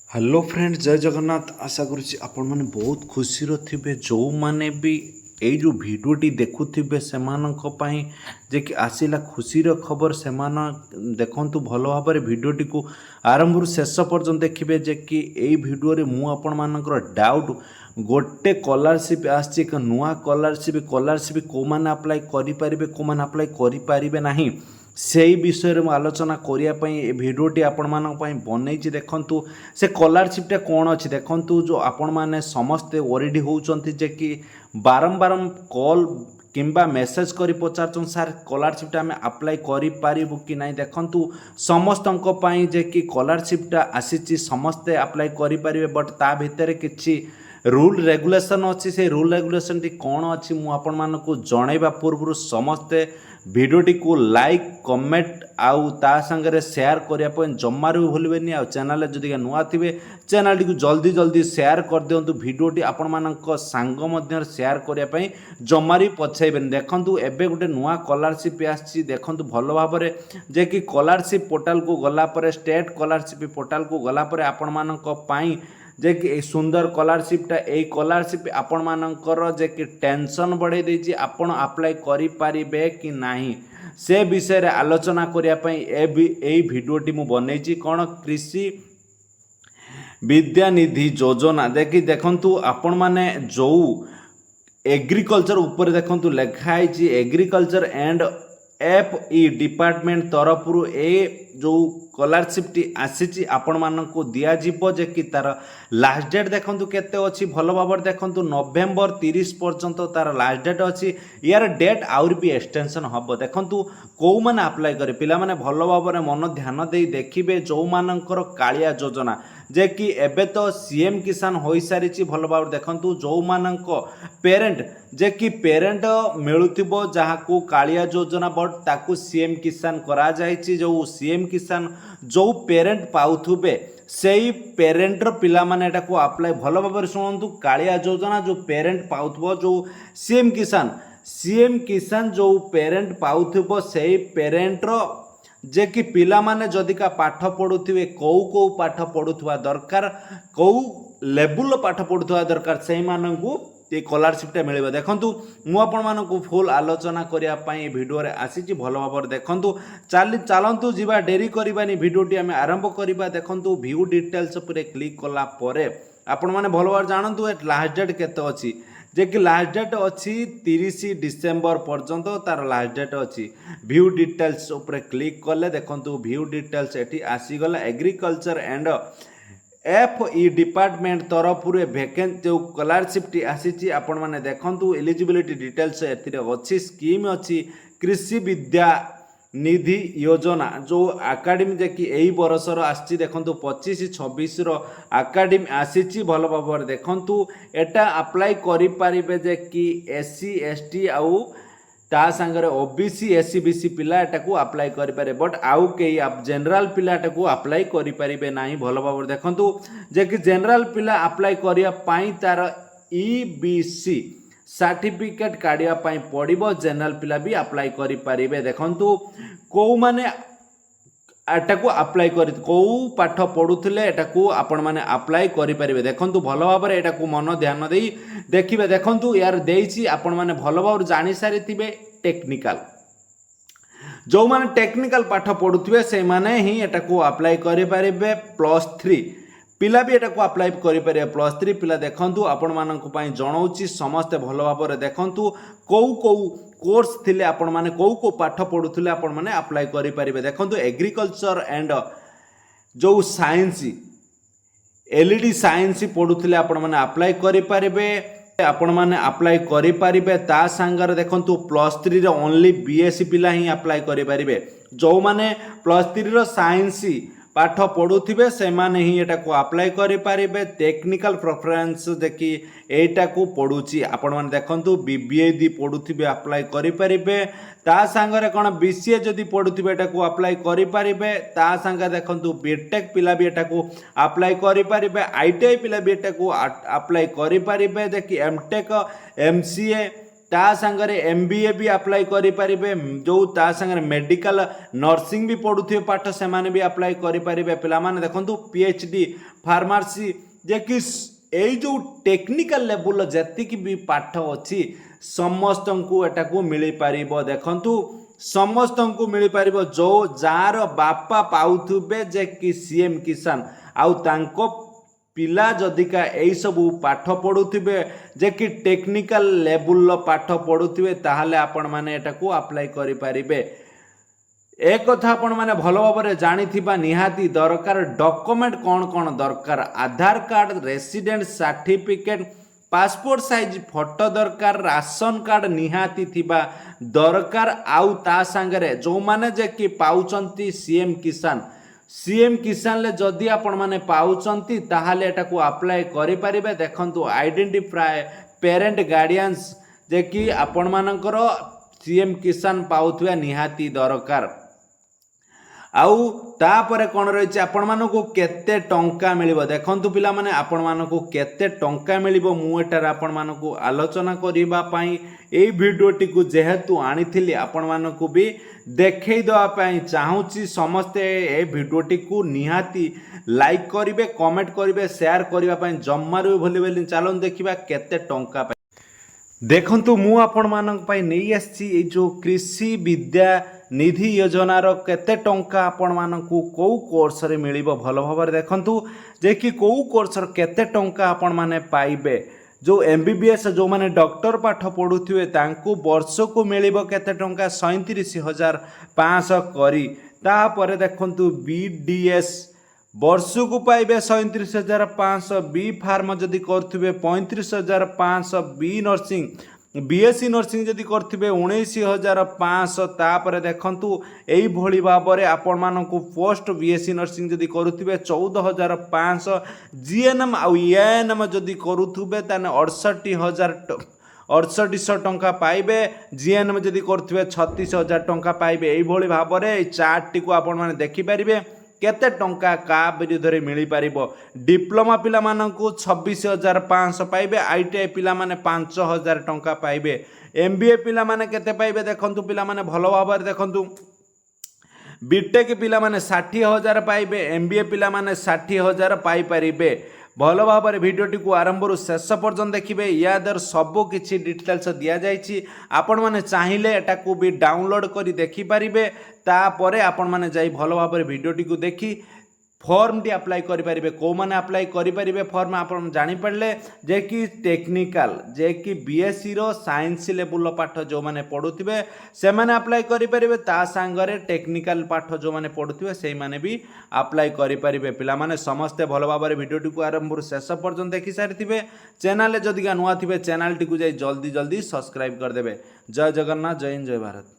Hello friend जय जगन्नाथ आशा करुच्ची आपण मैंने बहुत खुशी थे जो मैंने भी यही जो भिडटी देखुवे से जे कि आसला खुशीर खबर से देखु भल भाव भिडटी को आरंभ शेष पर्यटन देखिए जे कि यही भिडियो मुझे डाउट गोटे स्कॉलरशिप आसी नुआ स्कॉलरशिप कौ मैंने अप्लाई करें कौ मैंने अप्लाई करें ना से विषय में आलोचना करने भिडटी आपण मानी बनई देखु से स्कॉलरशिपटा कौन अच्छी देखु जो आपण मैंने समस्ते वरीड होती कि बारंबार कॉल किंबा मेसेज कर पचार सार स्कॉलरशिपटा आम अप्लाई करूँ कि ना देखु समस्त जे कि स्कॉलरशिपटा आसी समस्ते अप्लाई करें बट ता भितर किसी रूल रेगुलेशन अच्छी से रूल रेगुलेशन टी कौन अच्छी मुझे जनइबा पूर्व समस्ते भिडियोटी को लाइक कमेंट आउ ता संगे शेयर करने जमार भी भूलें आ चैनल जदि नुआ थे चैनल टी जल्दी जल्दी शेयर कर दिंतु भिडियोटी आपण मानक सांग मध्य शेयर करने जमार भी पछेबेन देखु एबे गोटे नुआ स्कॉलरशिप आसी देखु भल भाव जे कि स्कॉलरशिप पोर्टाल को गलापर स्टेट स्कॉलरशिप पोर्टाल को गलापर आपण मानक जे कि सुंदर स्कॉलरशिपटा यही स्कॉलरशिप आपण मानकर जे कि टेंशन बढ़े देछि आपण अप्लाई करि पारिबे कि नाही से विषय रे आलोचना करिया पई ए भिडियोटी मु बनैछि कोन कृषि विद्यानिधि योजना देखि देखंतु आपण माने जो एग्रीकल्चर ऊपर देखंतु लिखाई एग्रीकल्चर एंड FE डिपार्टमेंट तरफ ए जो स्कॉलरशिप टी आसी आपण मानक दिज्व जे कि तार लास्ट डेट देखु केते अच्छी भल भाव देखु नवेम्बर 30 पर्यंत तार लास्ट डेट अच्छी यार डेट आउर भी एक्सटेंशन हम देखु कौ मैंने अप्लाई करे पिला माने भल भाव मन ध्यान दे देखिए जो मानकर कालिया योजना जे कि एबे तो सीएम किसान हो सारी भल भाव देखु जो मानक पेरेंट जे कि पेरेंट मिलुथिबो जहाँ को कालिया योजना बट ताकू सीएम किसान करा जायछि जो सीएम किसान जो पेरेंट पाउथुबे सेई पेरेंटर पिला माने एटा को अप्लाई भल भाव शुणु कालिया योजना जो पेरेंट पाउथबो जो सीएम किसान जो पेरेंट पाउथबो सेई पेरेंटर जे कि पिला माने जदिका पाठ पढ़ुथिबे कौ पाठ पढ़ुथवा दरकार कौ लेवल पाठ पढ़ुथवा दरकार से मानकू ये स्कॉलरशिपटा मिले देखु मुझे फुल आलोचना करने भिडियो आसी भल भाव देखु चलतु जीवा डेरी करवानी भिडियोटी आम आरंभ करवा देखु व्यू डिटेल्स उपर क्लिक कलापर आपण मैंने भल भाव जानतु लास्ट डेट केते अच्छी जे कि लास्ट डेट अच्छी 30 डिसेम्बर पर्यंत तार लास्ट डेट अच्छी व्यू डिटेल्स उपर क्लिक कले देखु व्यू डिटेल्स ये आसीगला एग्रीकल्चर एंड FE डिपार्टमेंट तरफ वैकेंट जो स्कॉलरशिप टी आसी आपण मैंने देखु एलिजिबिलिटी डिटेल्स अच्छी स्कीम अच्छी कृषि विद्या निधि योजना जो एकाडेमी जे कि यही बरसर आसी देखु 25-26 एकाडेमी आसी भल भाव देखु एटा अप्लाई करें जे कि SC ST आउ ता संगे OBC SC BC पिला को अप्लाई करें बट आउ कई जनरल पिला को अप्लाई करें ना भल भाव देखु जे कि जनरल पिला अप्लाई करने तार EBC सर्टिफिकेट काढ़ापी पड़ो जनरल पिला भी अप्लाई करें देखु कौ माने एटा को अप्लाई कर कौ पाठ पढ़ुले एटा को आपण माने अप्लाई करें देखु भल भाव एटा को मन ध्यान दे देखिए देखु यार देसी आपण माने भल भाव जानी सारी टेक्निकल जो माने टेक्निकल पाठ पढ़ुवे से माने ही एटा को अप्लाई करें +3 पिला भी एटा को अप्लाई करें +3 पिला देखु आपण मानक जनाऊँगी समस्ते भल भाव देखु कौ कोर्स थिले आपण माने कौ पाठ पढ़ुले आपण माने अप्लाई करें देखु एग्रीकल्चर एंड जो साइंस LED साइंस पढ़ुले आपण माने अप्लाई करें आपण माने अप्लाई करें ता संगर देखु +3 रे ओनली BSc पिला ही अप्लाई करें जो माने +3 साइंस पाठ पढ़ुवे से माने ही एटा को अप्लाई करें टेक्निकल प्रेफरेंस देखि एटा को पढ़ुची आपण माने देखंतु BBA दी पढ़ुथिबे अप्लाई करें ता संगे कौन BCA जदि पढ़ुथिबे एटा को अप्लाई करें ता संगे देखंतु बीटेक पिला भी एटा को अप्लाई करें ITI पिला भी एटा को अप्लाई करें देखि MTech MCA ता संगे MBA भी अप्लाई करें जो ता संगे मेडिकल नर्सिंग भी पढ़ुथिबे पाठ से माने भी अप्लाई करें पिला माने देखंतु PhD फार्मासी जे कि एई जो टेक्निकल लेवल जतिक भी पाठ अच्छी समस्त को एटा को मिल पार देखंतु समस्त को मिल पार जो जार बापा पाउथुबे जे कि सीएम किसान आउ तांको पिला जदिका यही सब पाठ पढ़ुवे जे कि टेक्निकल लेवल पाठ पढ़ुवे ताहले आपण माने एटा को अप्लाई करि पारिबे। एक कथा आपण माने भल भाव जानी निहाती दरकार डॉक्यूमेंट कौन कौन दरकार Aadhaar card resident certificate passport size photo दरकार राशन कार्ड निहाती थिबा दरकार आउ ता संगरे जो माने जे कि पाउचंती सीएम किसान ले जदि आपण माने पाउचंती ताहाले एटा को अप्लाई करि पारिबे। देखंतु आइडेंटिफाई पेरेंट गार्डियंस जे कि आपण मानकर सीएम किसान पाउथुवा निहाती दरकार आउ तापरे कौन रही आपण मानक केते टंका मिलिबो देखंतु पिला माने आपण मानक केते टंका मिलिबो मु एटार आपण मानक आलोचना करिबा पई एई भिडियोटी को जेहेतु आनिथिली आपण मानक भी देखै दवा पई चाहूची समस्ते ए भिडियोटी को निहाती लाइक करिवे कमेंट करिवे शेयर करिबा पई जम्मारु भूली बेली चलन देखिबा केते टंका देखंतु मु आपण मानक पई नै आछि ए जो कृषि विद्या निधि योजनार केते टंका आपण मानकू कौ कोर्स रे मिलिबो भल भाव देखंतु जे कि कौ कोर्स र केते टंका आपण माने पाइबे। जो एमबीबीएस जो माने डॉक्टर पाठ पढ़ुथिबे तांको वर्ष को मिलिबो केते टंका 37,500 करी तापरे देखंतु बीडीएस वर्ष को पाइबे 37,500 बी फार्म जदि करथिबे 35,500 बी नर्सिंग बीएससी नर्सिंग जदि करथिबे 19,500 तापरे देखंतु एई भली भाबरे आपण मानकू पोस्ट बीएससी नर्सिंग जदि करूथिबे 14,500 जीएनएम आउ एएनएम जदि करूथिबे ताने 68,000 टंका पाइबे। जीएनएम जदि करथिबे 36,000 टंका पाइबे। एई भली भाबरे एई चार्ट टी को आपण माने देखि पारिबे केते टंका का विरुद्ध रे मिली पारिबो। डिप्लोमा पिला मानकू 26,500 पाइबे। आईटीआई पिला माने 5,000 टंका पाइबे। एमबीए पिला माने केते पाइबे देखंतु पिला माने भलो भाबरे देखंतु बीटेक पिला माने 60,000 पाइबे। एमबीए पिला माने 60,000 पाई पारिबे। भल भाव भिडियोटी को आरंभ शेष पर्यंत देखिए या दर सबू किसी डिटेल्स दिया जाइए आपण मैंने चाहिए एटा को भी डाउनलोड कर देखिपारे तापर आपण मैंने जाई भल भाव भिडियोटी को देखी फॉर्म टी अप्लाई करें कौ मैंने अप्लाई करें फॉर्म आप जानीपारे जे कि टेक्निकल जे कि बीएससी रो साइंस लेवल पाठ जो मैंने पढ़ुवे से मैंने अप्लाई करें ता सांगरे टेक्निकल पाठ जो मैंने पढ़ुवे से मैंने भी अप्लाई करें पिला माने समस्ते भल भाव भिडियोटी को आरंभ शेष पर्यंत देखी सारी चैनल जदि नुआ थे चैनल टी को जाई जल्दी जल्दी सब्सक्राइब करदे। जय जगन्नाथ जय हिंद जय भारत।